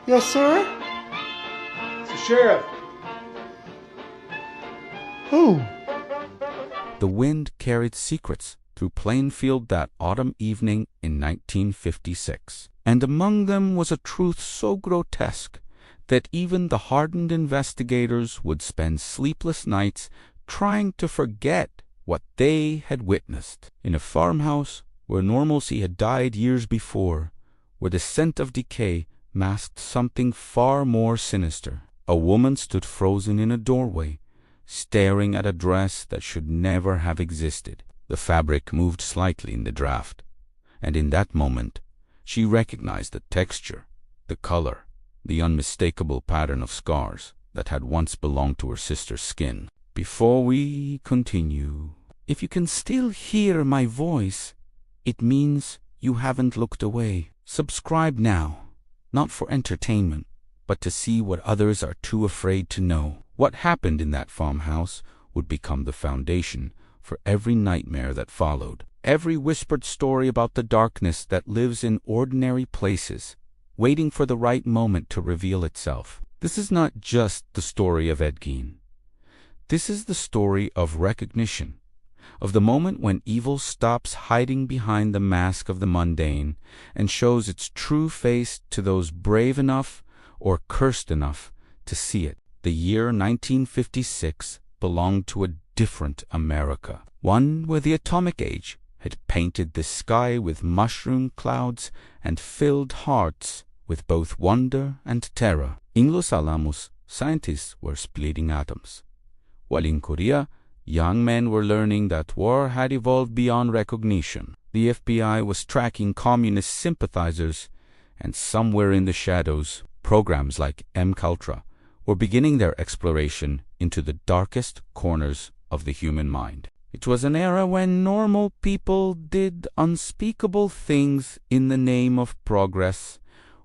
Yes, sir? It's the sheriff. Who? The wind carried secrets through Plainfield that autumn evening in 1956, and among them was a truth so grotesque that even the hardened investigators would spend sleepless nights trying to forget what they had witnessed. In a farmhouse where normalcy had died years before, where the scent of decay masked something far more sinister, a woman stood frozen in a doorway, staring at a dress that should never have existed. The fabric moved slightly in the draft, and in that moment she recognized the texture, the color, the unmistakable pattern of scars that had once belonged to her sister's skin. Before we continue, if you can still hear my voice, it means you haven't looked away. Subscribe now, not for entertainment, but to see what others are too afraid to know. What happened in that farmhouse would become the foundation for every nightmare that followed, every whispered story about the darkness that lives in ordinary places, waiting for the right moment to reveal itself. This is not just the story of Gein. This is the story of recognition, of the moment when evil stops hiding behind the mask of the mundane and shows its true face to those brave enough or cursed enough to see it. The year 1956 belonged to a different America, one where the atomic age had painted the sky with mushroom clouds and filled hearts with both wonder and terror. In Los Alamos, scientists were splitting atoms, while in Korea, young men were learning that war had evolved beyond recognition. The FBI was tracking communist sympathizers, and somewhere in the shadows, programs like MKUltra were beginning their exploration into the darkest corners of the human mind. It was an era when normal people did unspeakable things in the name of progress,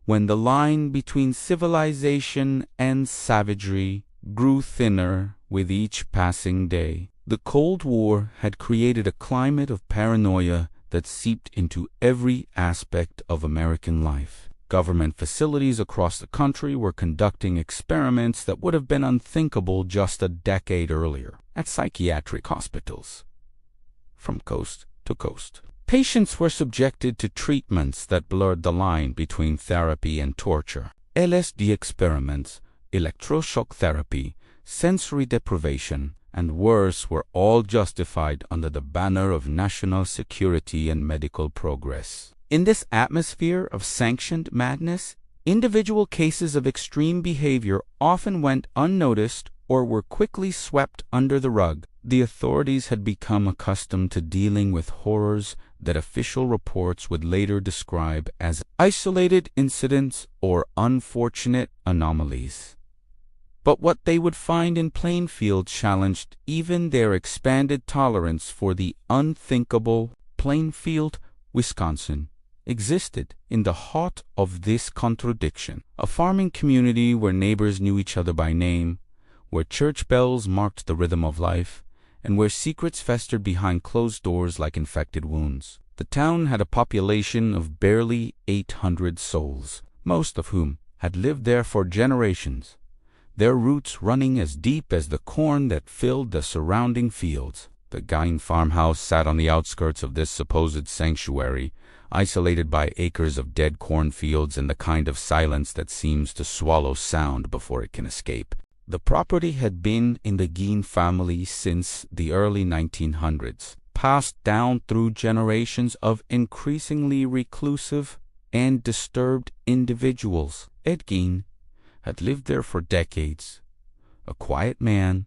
when the line between civilization and savagery grew thinner with each passing day. The Cold War had created a climate of paranoia that seeped into every aspect of American life. Government facilities across the country were conducting experiments that would have been unthinkable just a decade earlier at psychiatric hospitals. From coast to coast, patients were subjected to treatments that blurred the line between therapy and torture. LSD experiments, electroshock therapy, sensory deprivation, and worse were all justified under the banner of national security and medical progress. In this atmosphere of sanctioned madness, individual cases of extreme behavior often went unnoticed or were quickly swept under the rug. The authorities had become accustomed to dealing with horrors that official reports would later describe as isolated incidents or unfortunate anomalies. But what they would find in Plainfield challenged even their expanded tolerance for the unthinkable. Plainfield, Wisconsin, existed in the heart of this contradiction, a farming community where neighbors knew each other by name, where church bells marked the rhythm of life, and where secrets festered behind closed doors like infected wounds. The town had a population of barely 800 souls, most of whom had lived there for generations, their roots running as deep as the corn that filled the surrounding fields. The Gein farmhouse sat on the outskirts of this supposed sanctuary, isolated by acres of dead cornfields and the kind of silence that seems to swallow sound before it can escape. The property had been in the Gein family since the early 1900s, passed down through generations of increasingly reclusive and disturbed individuals. Gein had lived there for decades, a quiet man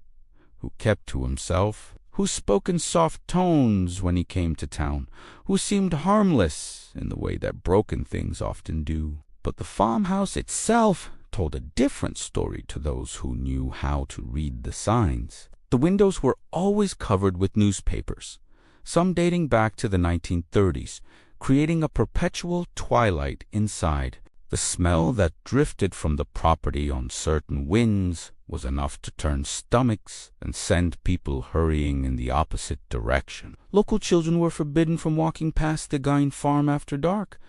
who kept to himself, who spoke in soft tones when he came to town, who seemed harmless in the way that broken things often do. But the farmhouse itself told a different story to those who knew how to read the signs. The windows were always covered with newspapers, some dating back to the 1930s, creating a perpetual twilight inside. The smell that drifted from the property on certain winds was enough to turn stomachs and send people hurrying in the opposite direction. Local children were forbidden from walking past the Gein farm after dark,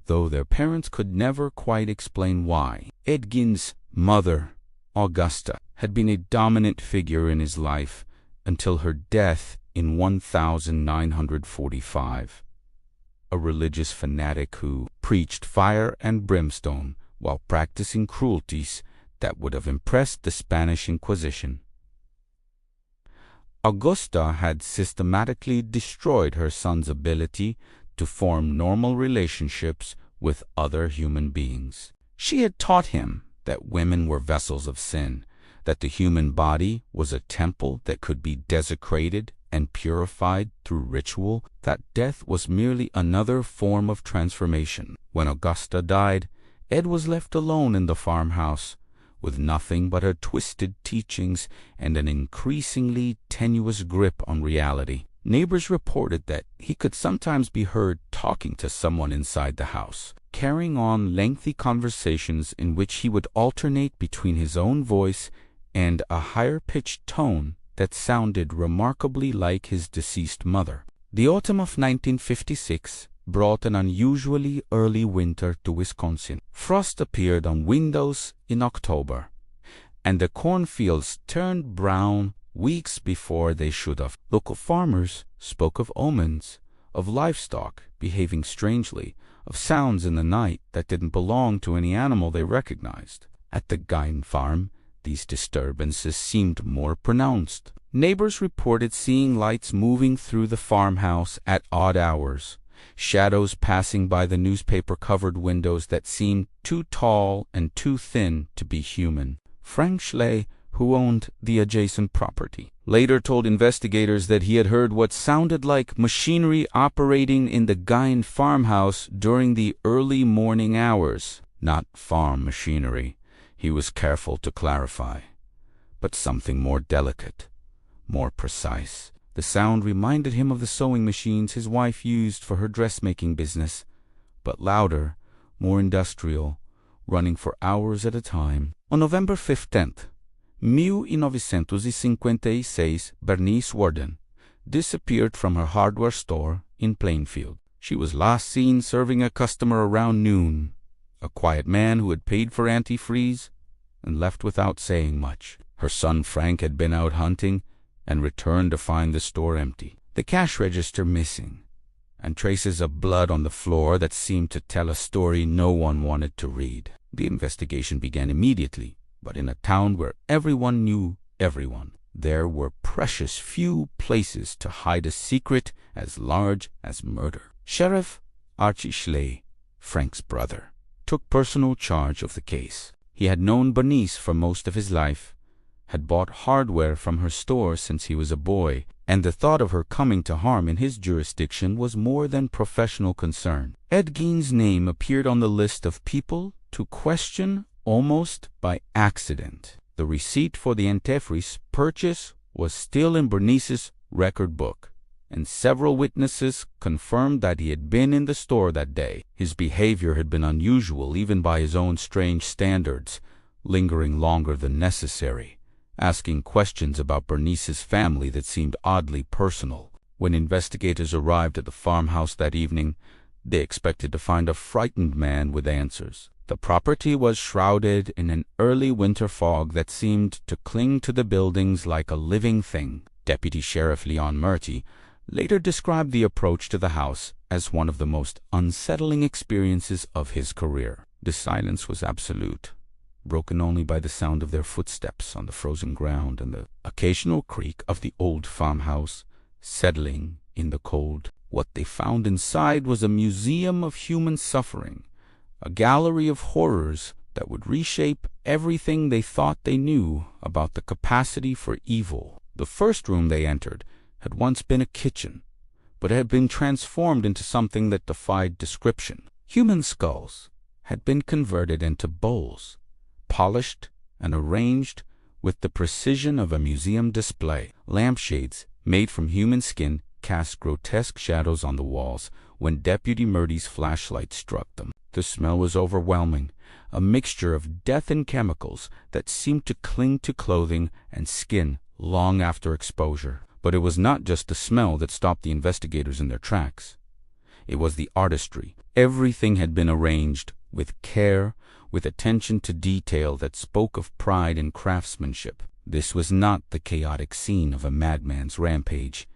though their parents could never quite explain why. Ed Gein's mother, Augusta, had been a dominant figure in his life until her death in 1945. A religious fanatic who preached fire and brimstone while practicing cruelties that would have impressed the Spanish Inquisition. Augusta had systematically destroyed her son's ability to form normal relationships with other human beings. She had taught him that women were vessels of sin, that the human body was a temple that could be desecrated and purified through ritual, that death was merely another form of transformation. When Augusta died, Ed was left alone in the farmhouse, with nothing but her twisted teachings and an increasingly tenuous grip on reality. Neighbors reported that he could sometimes be heard talking to someone inside the house, carrying on lengthy conversations in which he would alternate between his own voice and a higher-pitched tone that sounded remarkably like his deceased mother. The autumn of 1956 brought an unusually early winter to Wisconsin. Frost appeared on windows in October, and the cornfields turned brown weeks before they should have. Local farmers spoke of omens, of livestock behaving strangely, of sounds in the night that didn't belong to any animal they recognized. At the Gein farm, these disturbances seemed more pronounced. Neighbors reported seeing lights moving through the farmhouse at odd hours, shadows passing by the newspaper-covered windows that seemed too tall and too thin to be human. Frank Schley, who owned the adjacent property, later told investigators that he had heard what sounded like machinery operating in the Gein farmhouse during the early morning hours. Not farm machinery, he was careful to clarify, but something more delicate, more precise. The sound reminded him of the sewing machines his wife used for her dressmaking business, but louder, more industrial, running for hours at a time. On November 15th, 1956, Bernice Warden disappeared from her hardware store in Plainfield. She was last seen serving a customer around noon, a quiet man who had paid for antifreeze and left without saying much. Her son Frank had been out hunting and returned to find the store empty, the cash register missing, and traces of blood on the floor that seemed to tell a story no one wanted to read. The investigation began immediately, but in a town where everyone knew everyone, there were precious few places to hide a secret as large as murder. Sheriff Archie Schley, Frank's brother, took personal charge of the case. He had known Bernice for most of his life, had bought hardware from her store since he was a boy, and the thought of her coming to harm in his jurisdiction was more than professional concern. Ed Gein's name appeared on the list of people to question almost by accident. The receipt for the antifreeze purchase was still in Bernice's record book, and several witnesses confirmed that he had been in the store that day. His behavior had been unusual even by his own strange standards, lingering longer than necessary, asking questions about Bernice's family that seemed oddly personal. When investigators arrived at the farmhouse that evening, they expected to find a frightened man with answers. The property was shrouded in an early winter fog that seemed to cling to the buildings like a living thing. Deputy Sheriff Leon Murty later described the approach to the house as one of the most unsettling experiences of his career. The silence was absolute, broken only by the sound of their footsteps on the frozen ground and the occasional creak of the old farmhouse settling in the cold. What they found inside was a museum of human suffering, a gallery of horrors that would reshape everything they thought they knew about the capacity for evil. The first room they entered had once been a kitchen, but had been transformed into something that defied description. Human skulls had been converted into bowls, polished and arranged with the precision of a museum display. Lampshades made from human skin cast grotesque shadows on the walls when Deputy Murty's flashlight struck them. The smell was overwhelming, a mixture of death and chemicals that seemed to cling to clothing and skin long after exposure. But it was not just the smell that stopped the investigators in their tracks. It was the artistry. Everything had been arranged with care, with attention to detail that spoke of pride and craftsmanship. This was not the chaotic scene of a madman's rampage.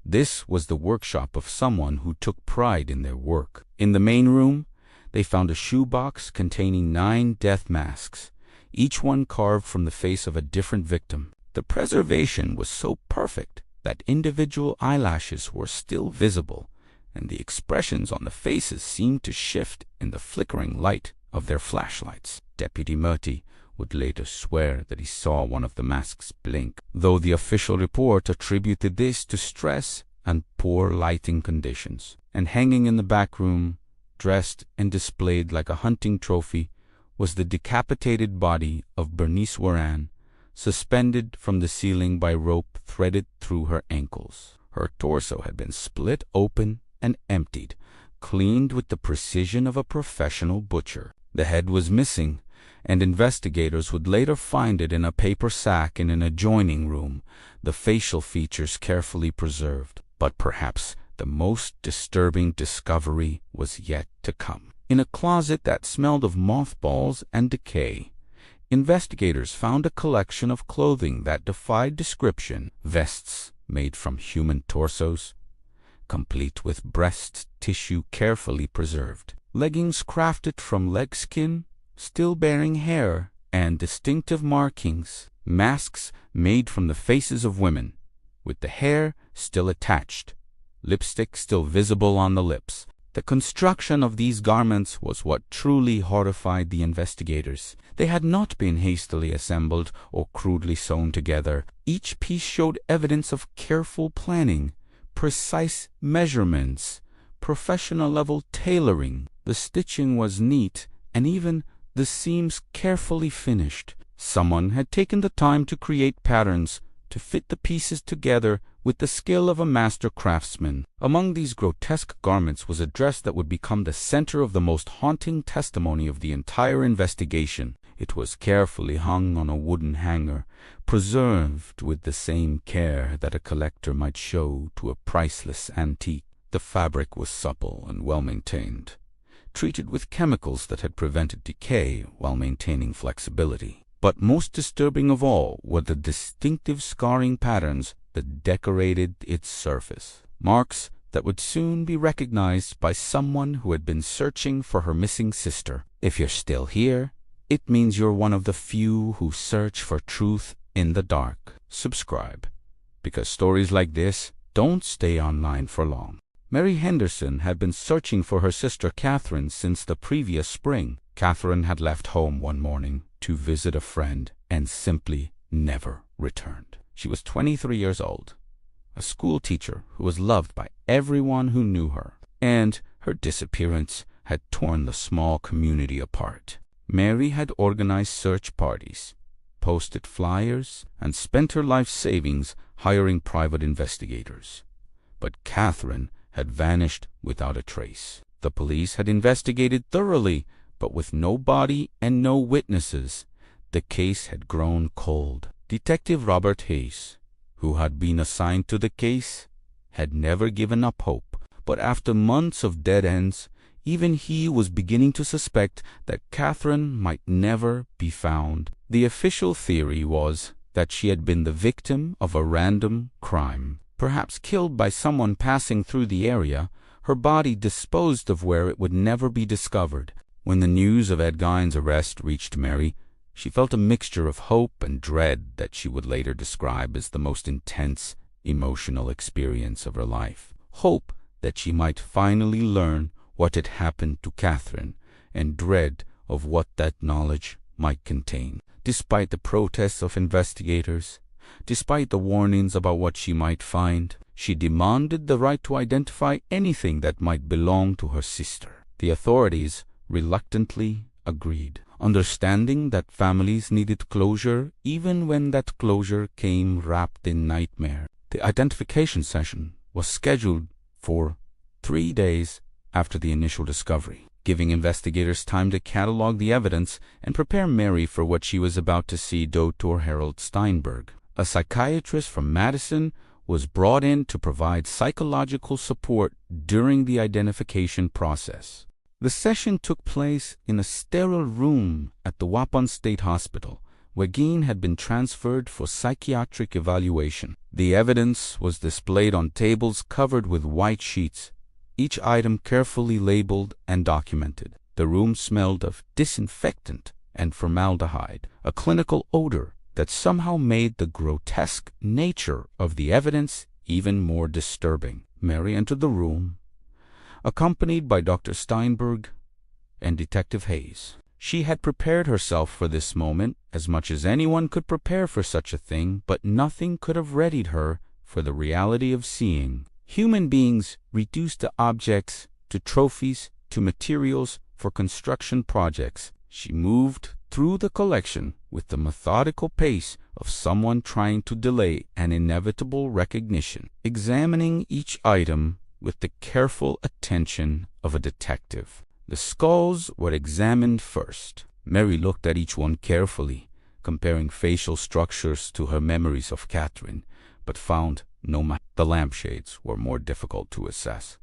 This was the workshop of someone who took pride in their work. In the main room, they found a shoebox containing 9 death masks, each one carved from the face of a different victim. The preservation was so perfect that individual eyelashes were still visible, and the expressions on the faces seemed to shift in the flickering light of their flashlights. Deputy Murty would later swear that he saw one of the masks blink, though the official report attributed this to stress and poor lighting conditions. And hanging in the back room, dressed and displayed like a hunting trophy, was the decapitated body of Bernice Warren, suspended from the ceiling by rope threaded through her ankles. Her torso had been split open and emptied, cleaned with the precision of a professional butcher. The head was missing, and investigators would later find it in a paper sack in an adjoining room, the facial features carefully preserved. But perhaps the most disturbing discovery was yet to come. In a closet that smelled of mothballs and decay, investigators found a collection of clothing that defied description: vests made from human torsos, complete with breast tissue carefully preserved, leggings crafted from leg skin, still bearing hair and distinctive markings, masks made from the faces of women, with the hair still attached, lipstick still visible on the lips. The construction of these garments was what truly horrified the investigators. They had not been hastily assembled or crudely sewn together. Each piece showed evidence of careful planning, precise measurements, professional-level tailoring. The stitching was neat, and even the seams carefully finished. Someone had taken the time to create patterns to fit the pieces together with the skill of a master craftsman. Among these grotesque garments was a dress that would become the center of the most haunting testimony of the entire investigation. It was carefully hung on a wooden hanger, preserved with the same care that a collector might show to a priceless antique. The fabric was supple and well-maintained, treated with chemicals that had prevented decay while maintaining flexibility. But most disturbing of all were the distinctive scarring patterns that decorated its surface, marks that would soon be recognized by someone who had been searching for her missing sister. If you're still here, it means you're one of the few who search for truth in the dark. Subscribe, because stories like this don't stay online for long. Mary Henderson had been searching for her sister Catherine since the previous spring. Catherine had left home one morning to visit a friend and simply never returned. She was 23 years old, a school teacher who was loved by everyone who knew her, and her disappearance had torn the small community apart. Mary had organized search parties, posted flyers, and spent her life savings hiring private investigators. But Catherine had vanished without a trace. The police had investigated thoroughly, but with no body and no witnesses, the case had grown cold. Detective Robert Hayes, who had been assigned to the case, had never given up hope, but after months of dead ends, even he was beginning to suspect that Catherine might never be found. The official theory was that she had been the victim of a random crime, perhaps killed by someone passing through the area, her body disposed of where it would never be discovered. When the news of Ed Gein's arrest reached Mary, she felt a mixture of hope and dread that she would later describe as the most intense emotional experience of her life. Hope that she might finally learn what had happened to Catherine, and dread of what that knowledge might contain. Despite the protests of investigators, despite the warnings about what she might find, she demanded the right to identify anything that might belong to her sister. The authorities reluctantly agreed, understanding that families needed closure even when that closure came wrapped in nightmare. The identification session was scheduled for 3 days after the initial discovery, giving investigators time to catalog the evidence and prepare Mary for what she was about to see. Dr. Harold Steinberg, a psychiatrist from Madison, was brought in to provide psychological support during the identification process. The session took place in a sterile room at the Waupun State Hospital, where Gein had been transferred for psychiatric evaluation. The evidence was displayed on tables covered with white sheets, each item carefully labeled and documented. The room smelled of disinfectant and formaldehyde, a clinical odor that somehow made the grotesque nature of the evidence even more disturbing. Mary entered the room, accompanied by Dr. Steinberg and Detective Hayes. She had prepared herself for this moment as much as anyone could prepare for such a thing, but nothing could have readied her for the reality of seeing human beings reduced to objects, to trophies, to materials for construction projects. She moved through the collection with the methodical pace of someone trying to delay an inevitable recognition, examining each item with the careful attention of a detective. The skulls were examined first. Mary looked at each one carefully, comparing facial structures to her memories of Catherine, but found no match. The lampshades were more difficult to assess,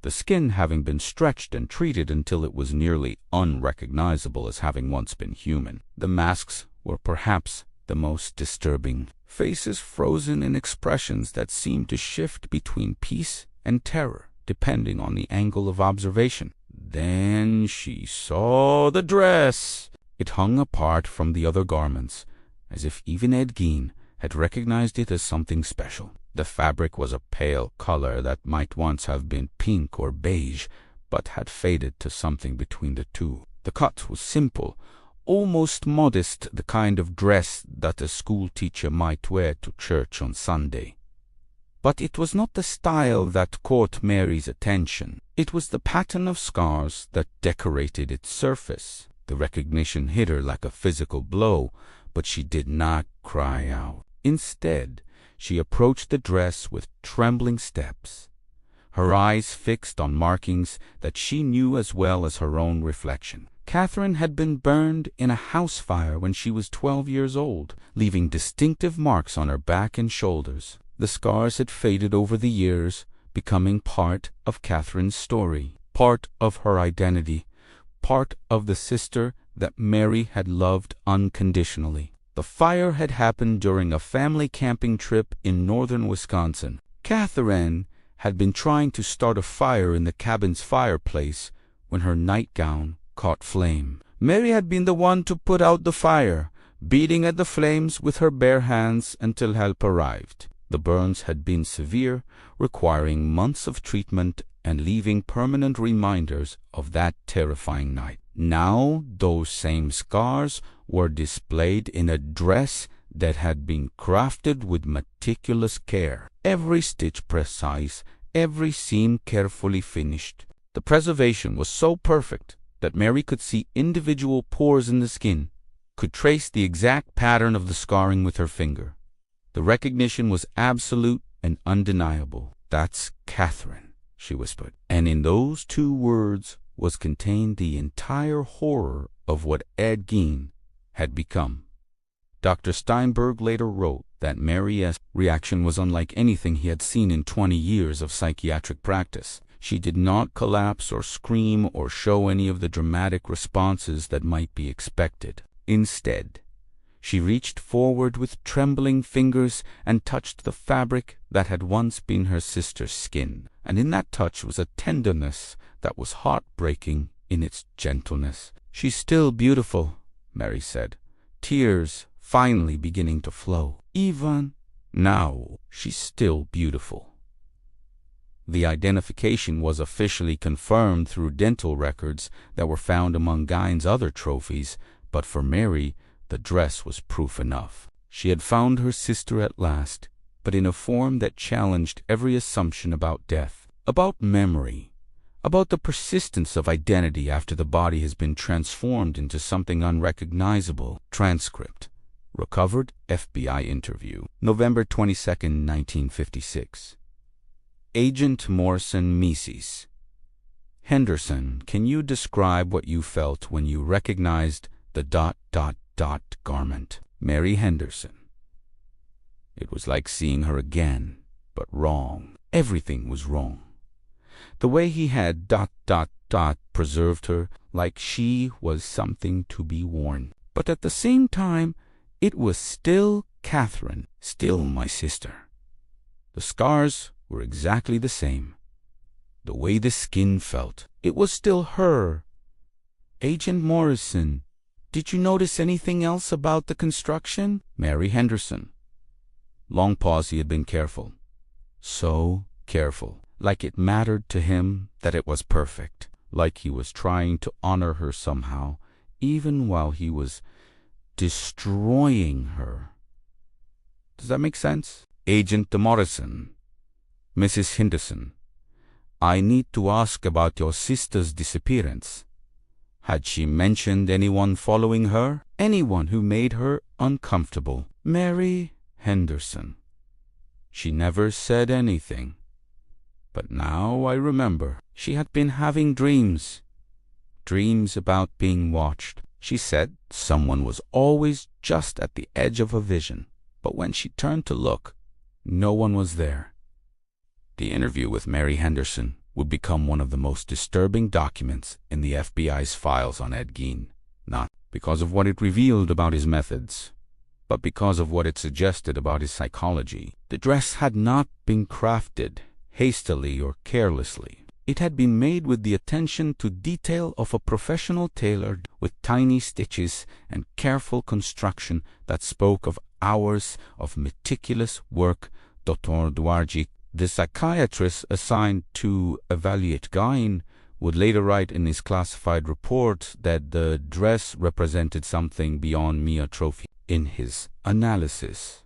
the skin having been stretched and treated until it was nearly unrecognizable as having once been human. The masks were perhaps the most disturbing, faces frozen in expressions that seemed to shift between peace and terror, depending on the angle of observation. Then she saw the dress. It hung apart from the other garments, as if even Ed Gein had recognized it as something special. The fabric was a pale color that might once have been pink or beige, but had faded to something between the two. The cut was simple, almost modest, the kind of dress that a school teacher might wear to church on Sunday. But it was not the style that caught Mary's attention. It was the pattern of scars that decorated its surface. The recognition hit her like a physical blow, but she did not cry out. Instead, she approached the dress with trembling steps, her eyes fixed on markings that she knew as well as her own reflection. Catherine had been burned in a house fire when she was 12 years old, leaving distinctive marks on her back and shoulders. The scars had faded over the years, becoming part of Catherine's story, part of her identity, part of the sister that Mary had loved unconditionally. The fire had happened during a family camping trip in northern Wisconsin. Catherine had been trying to start a fire in the cabin's fireplace when her nightgown caught flame. Mary had been the one to put out the fire, beating at the flames with her bare hands until help arrived. The burns had been severe, requiring months of treatment and leaving permanent reminders of that terrifying night. Now those same scars were displayed in a dress that had been crafted with meticulous care, every stitch precise, every seam carefully finished. The preservation was so perfect that Mary could see individual pores in the skin, could trace the exact pattern of the scarring with her finger. The recognition was absolute and undeniable. "That's Catherine," she whispered. And in those two words was contained the entire horror of what Ed Gein had become. Dr. Steinberg later wrote that Mary's reaction was unlike anything he had seen in 20 years of psychiatric practice. She did not collapse or scream or show any of the dramatic responses that might be expected. Instead, she reached forward with trembling fingers and touched the fabric that had once been her sister's skin. And in that touch was a tenderness that was heartbreaking in its gentleness. "She's still beautiful," Mary said, tears finally beginning to flow. "Even now, she's still beautiful." The identification was officially confirmed through dental records that were found among Gein's other trophies, but for Mary, the dress was proof enough. She had found her sister at last, but in a form that challenged every assumption about death, about memory, about the persistence of identity after the body has been transformed into something unrecognizable. Transcript. Recovered FBI interview. November 22, 1956. Agent Morrison Mises. "Henderson, can you describe what you felt when you recognized the ... garment?" Mary Henderson. "It was like seeing her again. but wrong. Everything was wrong. The way he had ... preserved her like she was something to be worn. But at the same time, it was still Catherine, still my sister. The scars were exactly the same. The way the skin felt, it was still her. Agent Morrison, did you notice anything else about the construction? Mary Henderson. Long pause. He had been careful. So careful. Like it mattered to him that it was perfect. Like he was trying to honor her somehow, even while he was destroying her. Does that make sense? Agent Morrison. Mrs. Henderson, I need to ask about your sister's disappearance. Had she mentioned anyone following her? Anyone who made her uncomfortable? Mary Henderson. She never said anything. But now I remember, she had been having dreams. Dreams about being watched. She said someone was always just at the edge of her vision. But when she turned to look, no one was there. The interview with Mary Henderson would become one of the most disturbing documents in the FBI's files on Ed Gein, not because of what it revealed about his methods, but because of what it suggested about his psychology. The dress had not been crafted hastily or carelessly. It had been made with the attention to detail of a professional tailor, with tiny stitches and careful construction that spoke of hours of meticulous work. Dr. Dwarji, the psychiatrist assigned to evaluate Gein, would later write in his classified report that the dress represented something beyond mere trophy. In his analysis,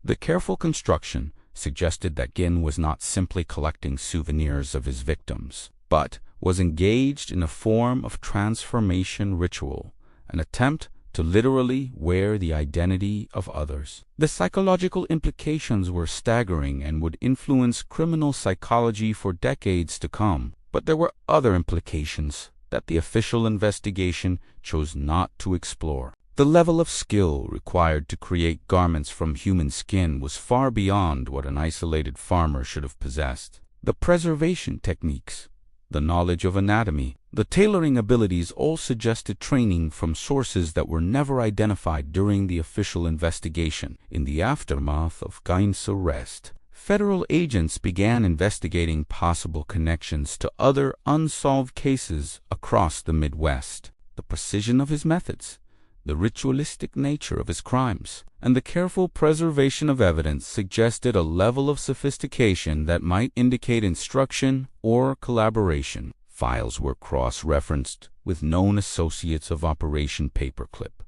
the careful construction suggested that Gein was not simply collecting souvenirs of his victims, but was engaged in a form of transformation ritual, an attempt to literally wear the identity of others. The psychological implications were staggering and would influence criminal psychology for decades to come. But there were other implications that the official investigation chose not to explore. The level of skill required to create garments from human skin was far beyond what an isolated farmer should have possessed. The preservation techniques, the knowledge of anatomy, the tailoring abilities all suggested training from sources that were never identified during the official investigation. In the aftermath of Gein's arrest, federal agents began investigating possible connections to other unsolved cases across the Midwest. The precision of his methods, the ritualistic nature of his crimes, and the careful preservation of evidence suggested a level of sophistication that might indicate instruction or collaboration. Files were cross-referenced with known associates of Operation Paperclip,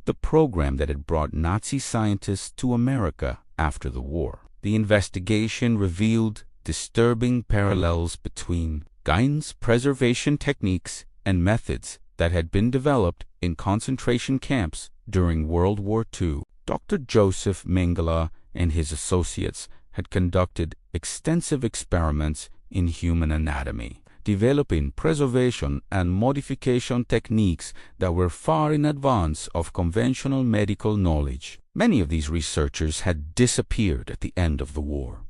the program that had brought Nazi scientists to America after the war. The investigation revealed disturbing parallels between Gein's preservation techniques and methods that had been developed in concentration camps during World War II. Dr. Joseph Mengele and his associates had conducted extensive experiments in human anatomy, developing preservation and modification techniques that were far in advance of conventional medical knowledge. Many of these researchers had disappeared at the end of the war,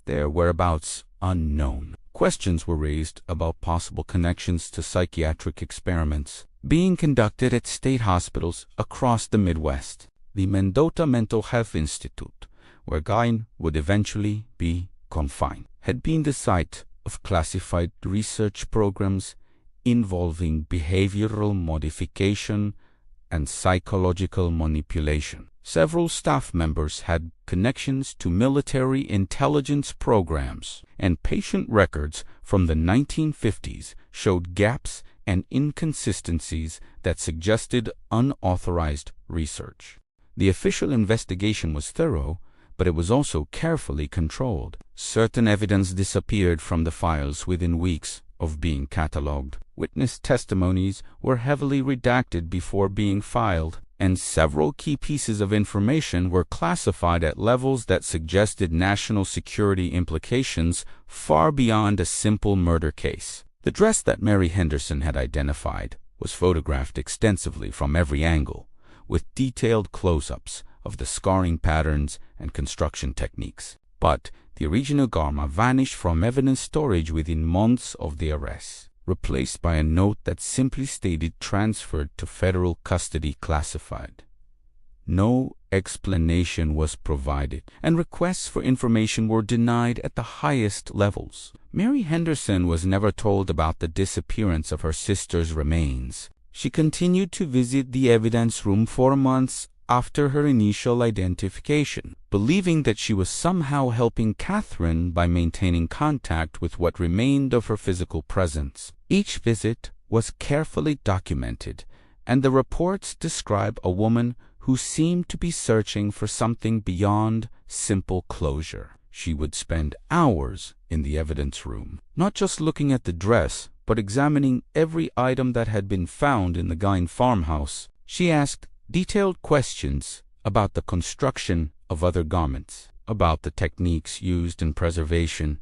their whereabouts unknown. Questions were raised about possible connections to psychiatric experiments being conducted at state hospitals across the Midwest. The Mendota Mental Health Institute, where Gein would eventually be confined, had been the site of classified research programs involving behavioral modification and psychological manipulation. Several staff members had connections to military intelligence programs, and patient records from the 1950s showed gaps and inconsistencies that suggested unauthorized research. The official investigation was thorough, but it was also carefully controlled. Certain evidence disappeared from the files within weeks of being catalogued. Witness testimonies were heavily redacted before being filed, and several key pieces of information were classified at levels that suggested national security implications far beyond a simple murder case. The dress that Mary Henderson had identified was photographed extensively from every angle, with detailed close-ups of the scarring patterns and construction techniques. But The original garment vanished from evidence storage within months of the arrest, replaced by a note that simply stated transferred to federal custody classified. No explanation was provided, and requests for information were denied at the highest levels. Mary Henderson was never told about the disappearance of her sister's remains. She continued to visit the evidence room for months after her initial identification, believing that she was somehow helping Catherine by maintaining contact with what remained of her physical presence. Each visit was carefully documented, and the reports describe a woman who seemed to be searching for something beyond simple closure. She would spend hours in the evidence room, not just looking at the dress, but examining every item that had been found in the Gein farmhouse. She asked detailed questions about the construction of other garments, about the techniques used in preservation,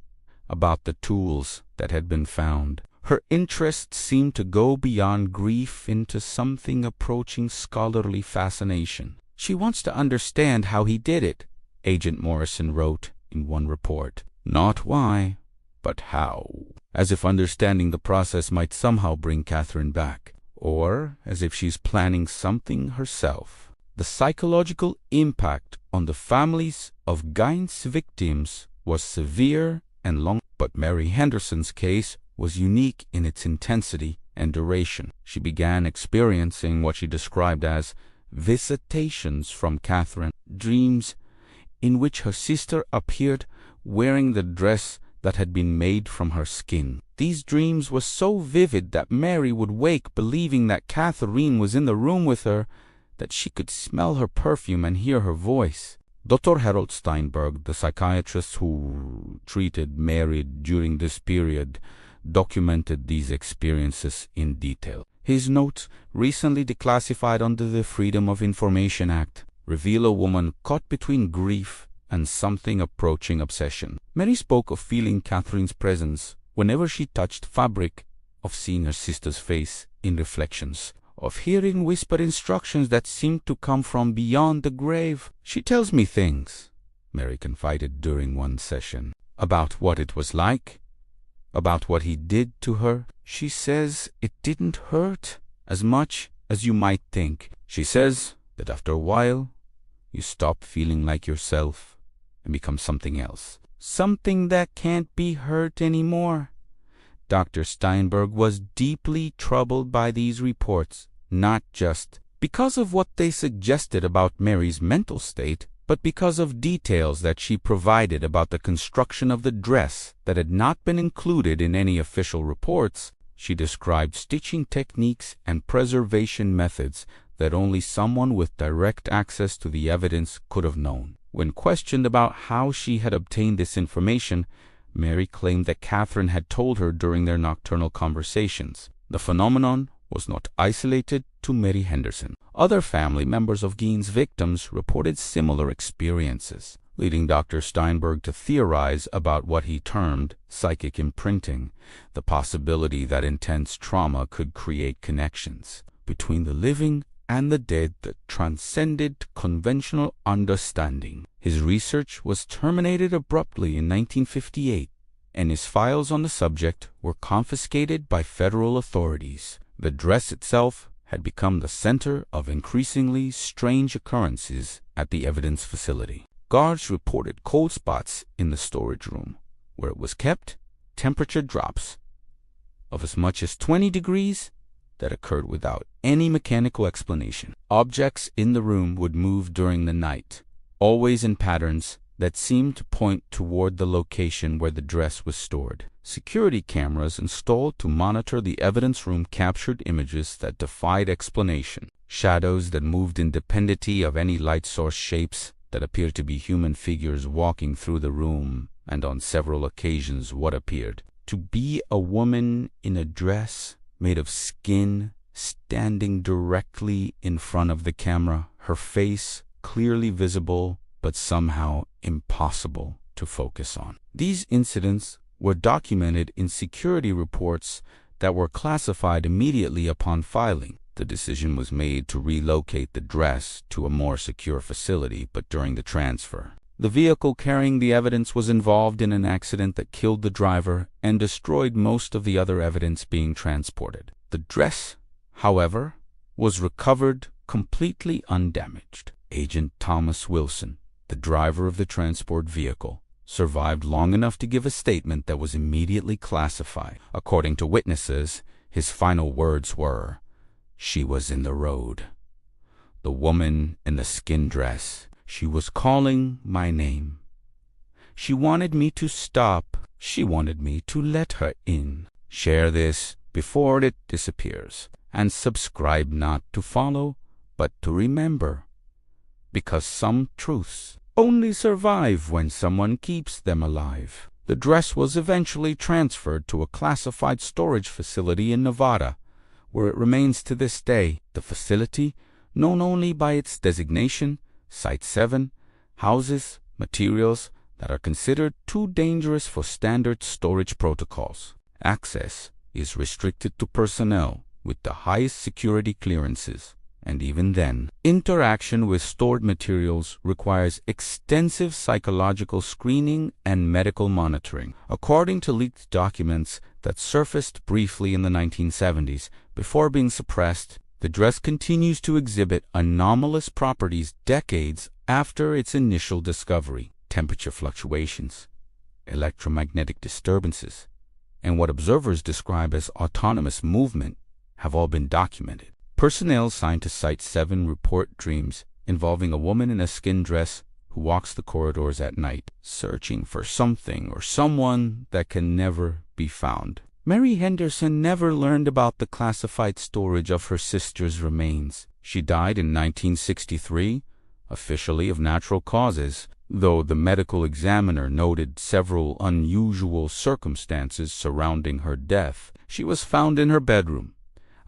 about the tools that had been found. Her interest seemed to go beyond grief into something approaching scholarly fascination. "She wants to understand how he did it," Agent Morrison wrote in one report. "Not why, but how," as if understanding the process might somehow bring Catherine back, or as if she's planning something herself. The psychological impact on the families of Gein's victims was severe and long, but Mary Henderson's case was unique in its intensity and duration. She began experiencing what she described as visitations from Catherine, dreams in which her sister appeared wearing the dress that had been made from her skin. These dreams were so vivid that Mary would wake believing that Catherine was in the room with her, that she could smell her perfume and hear her voice. Dr. Harold Steinberg, the psychiatrist who treated Mary during this period, documented these experiences in detail. His notes, recently declassified under the Freedom of Information Act, reveal a woman caught between grief and something approaching obsession. Mary spoke of feeling Catherine's presence whenever she touched fabric, of seeing her sister's face in reflections, of hearing whispered instructions that seemed to come from beyond the grave. "She tells me things," Mary confided during one session, "about what it was like, about what he did to her. She says it didn't hurt as much as you might think. She says that after a while, you stop feeling like yourself and become something else. Something that can't be hurt anymore." Dr. Steinberg was deeply troubled by these reports, not just because of what they suggested about Mary's mental state, but because of details that she provided about the construction of the dress that had not been included in any official reports. She described stitching techniques and preservation methods that only someone with direct access to the evidence could have known. When questioned about how she had obtained this information, Mary claimed that Catherine had told her during their nocturnal conversations. The phenomenon was not isolated to Mary Henderson. Other family members of Gein's victims reported similar experiences, leading Dr. Steinberg to theorize about what he termed psychic imprinting, the possibility that intense trauma could create connections between the living and the dead that transcended conventional understanding. His research was terminated abruptly in 1958, and his files on the subject were confiscated by federal authorities. The dress itself had become the center of increasingly strange occurrences at the evidence facility. Guards reported cold spots in the storage room where it was kept, temperature drops of as much as 20 degrees that occurred without any mechanical explanation. Objects in the room would move during the night, always in patterns that seemed to point toward the location where the dress was stored. Security cameras installed to monitor the evidence room captured images that defied explanation. Shadows that moved independently of any light source, shapes that appeared to be human figures walking through the room, and on several occasions what appeared to be a woman in a dress made of skin standing directly in front of the camera, her face clearly visible but somehow impossible to focus on. These incidents were documented in security reports that were classified immediately upon filing. The decision was made to relocate the dress to a more secure facility, but during the transfer, The vehicle carrying the evidence was involved in an accident that killed the driver and destroyed most of the other evidence being transported. The dress, however, was recovered completely undamaged. Agent Thomas Wilson, the driver of the transport vehicle, survived long enough to give a statement that was immediately classified. According to witnesses, his final words were, "She was in the road. The woman in the skin dress, she was calling my name. She wanted me to stop. She wanted me to let her in." Share this before it disappears, and subscribe not to follow, but to remember, because some truths only survive when someone keeps them alive. The dress was eventually transferred to a classified storage facility in Nevada, where it remains to this day. The facility, known only by its designation, Site 7, houses materials that are considered too dangerous for standard storage protocols. Access is restricted to personnel with the highest security clearances, and even then, interaction with stored materials requires extensive psychological screening and medical monitoring. According to leaked documents that surfaced briefly in the 1970s before being suppressed, the dress continues to exhibit anomalous properties decades after its initial discovery. Temperature fluctuations, electromagnetic disturbances, and what observers describe as autonomous movement have all been documented. Personnel assigned to Site 7 report dreams involving a woman in a skin dress who walks the corridors at night, searching for something or someone that can never be found. Mary Henderson never learned about the classified storage of her sister's remains. She died in 1963, officially of natural causes, though the medical examiner noted several unusual circumstances surrounding her death. She was found in her bedroom,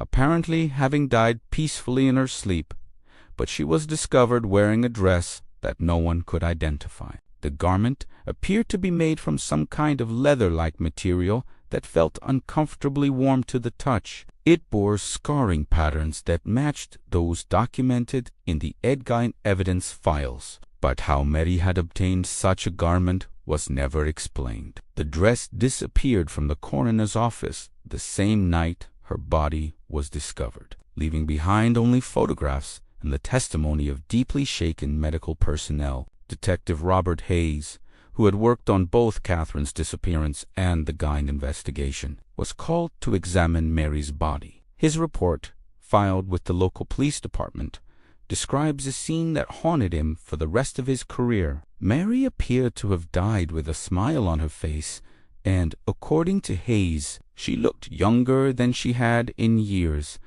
apparently having died peacefully in her sleep, but she was discovered wearing a dress that no one could identify. The garment appeared to be made from some kind of leather-like material that felt uncomfortably warm to the touch. It bore scarring patterns that matched those documented in the Gein evidence files, but how Mary had obtained such a garment was never explained. The dress disappeared from the coroner's office the same night her body was discovered, leaving behind only photographs and the testimony of deeply shaken medical personnel. Detective Robert Hayes, who had worked on both Catherine's disappearance and the Gein investigation, was called to examine Mary's body. His report, filed with the local police department, describes a scene that haunted him for the rest of his career. Mary appeared to have died with a smile on her face, and, according to Hayes, she looked younger than she had in years,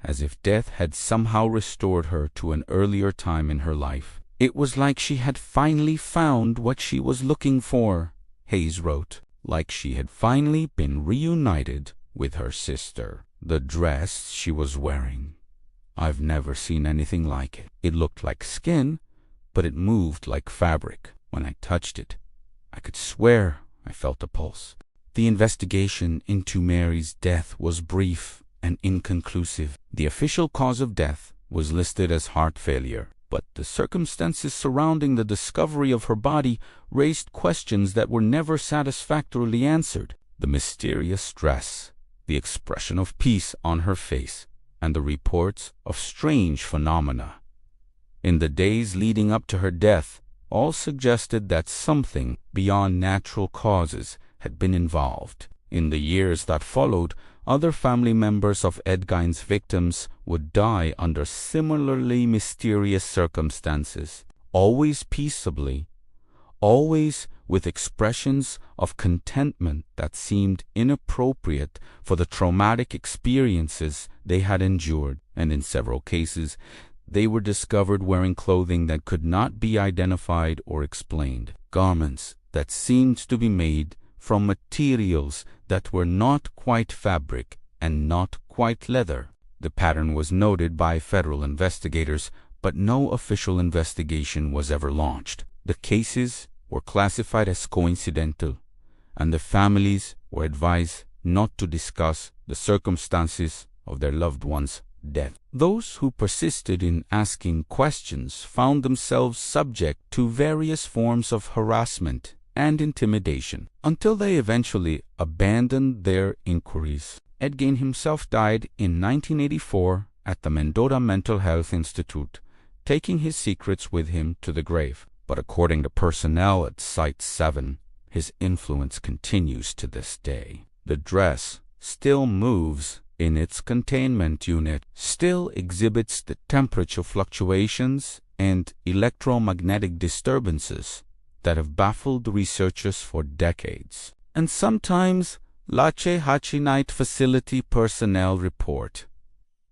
as if death had somehow restored her to an earlier time in her life. It was like she had finally found what she was looking for, Hayes wrote, like she had finally been reunited with her sister. The dress she was wearing, I've never seen anything like it. It looked like skin, but it moved like fabric. When I touched it, I could swear I felt a pulse. The investigation into Mary's death was brief and inconclusive. The official cause of death was listed as heart failure, but the circumstances surrounding the discovery of her body raised questions that were never satisfactorily answered. The mysterious dress, the expression of peace on her face, and the reports of strange phenomena in the days leading up to her death all suggested that something beyond natural causes had been involved. In the years that followed, other family members of Gein's victims would die under similarly mysterious circumstances, always peaceably, always with expressions of contentment that seemed inappropriate for the traumatic experiences they had endured, and in several cases they were discovered wearing clothing that could not be identified or explained, garments that seemed to be made from materials that were not quite fabric and not quite leather. The pattern was noted by federal investigators, but no official investigation was ever launched. The cases were classified as coincidental, and the families were advised not to discuss the circumstances of their loved ones' death. Those who persisted in asking questions found themselves subject to various forms of harassment and intimidation, until they eventually abandoned their inquiries. Gein himself died in 1984 at the Mendota Mental Health Institute, taking his secrets with him to the grave. But according to personnel at Site 7, his influence continues to this day. The dress still moves in its containment unit, still exhibits the temperature fluctuations and electromagnetic disturbances that have baffled researchers for decades. And sometimes Lache Hachi Night facility personnel report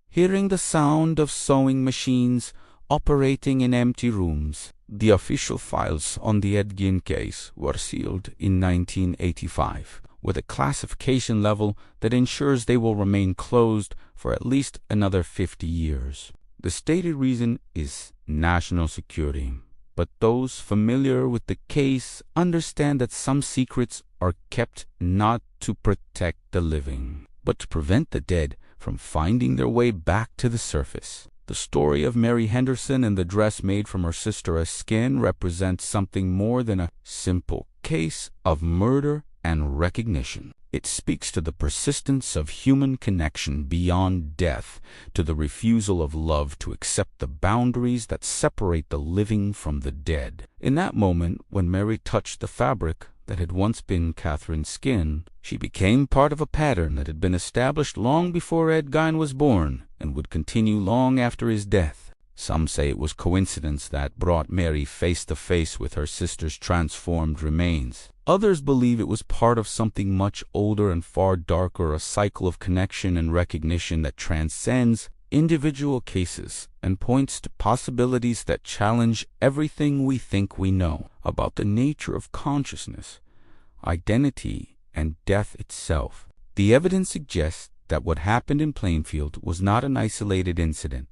hearing the sound of sewing machines operating in empty rooms. The official files on the Gein case were sealed in 1985 with a classification level that ensures they will remain closed for at least another 50 years. The stated reason is national security, but those familiar with the case understand that some secrets are kept not to protect the living, but to prevent the dead from finding their way back to the surface. The story of Mary Henderson and the dress made from her sister's skin represents something more than a simple case of murder and recognition. It speaks to the persistence of human connection beyond death, to the refusal of love to accept the boundaries that separate the living from the dead. In that moment, when Mary touched the fabric that had once been Catherine's skin, she became part of a pattern that had been established long before Gein was born and would continue long after his death. Some say it was coincidence that brought Mary face to face with her sister's transformed remains. Others believe it was part of something much older and far darker, a cycle of connection and recognition that transcends individual cases and points to possibilities that challenge everything we think we know about the nature of consciousness, identity, and death itself. The evidence suggests that what happened in Plainfield was not an isolated incident,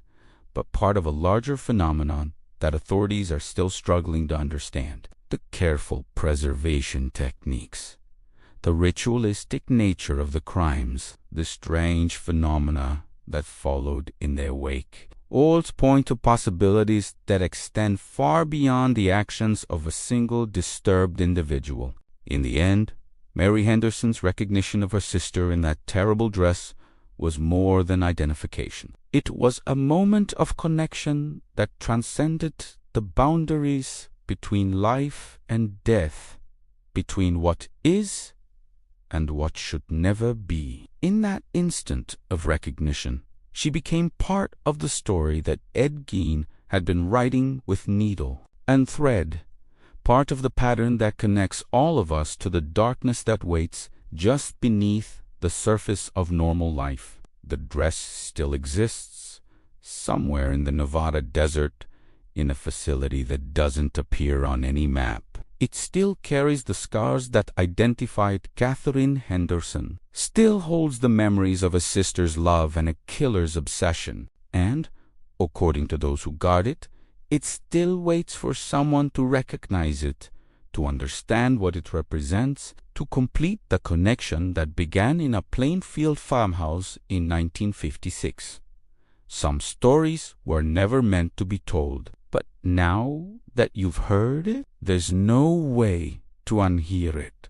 but part of a larger phenomenon that authorities are still struggling to understand. The careful preservation techniques, the ritualistic nature of the crimes, the strange phenomena that followed in their wake, all point to possibilities that extend far beyond the actions of a single disturbed individual. In the end, Mary Henderson's recognition of her sister in that terrible dress was more than identification. It was a moment of connection that transcended the boundaries between life and death, between what is and what should never be. In that instant of recognition, she became part of the story that Gein had been writing with needle and thread, part of the pattern that connects all of us to the darkness that waits just beneath the surface of normal life. The dress still exists, somewhere in the Nevada desert, in a facility that doesn't appear on any map. It still carries the scars that identified Catherine Henderson, still holds the memories of a sister's love and a killer's obsession, and, according to those who guard it, it still waits for someone to recognize it, to understand what it represents, to complete the connection that began in a Plainfield farmhouse in 1956. Some stories were never meant to be told, but now that you've heard it, there's no way to unhear it.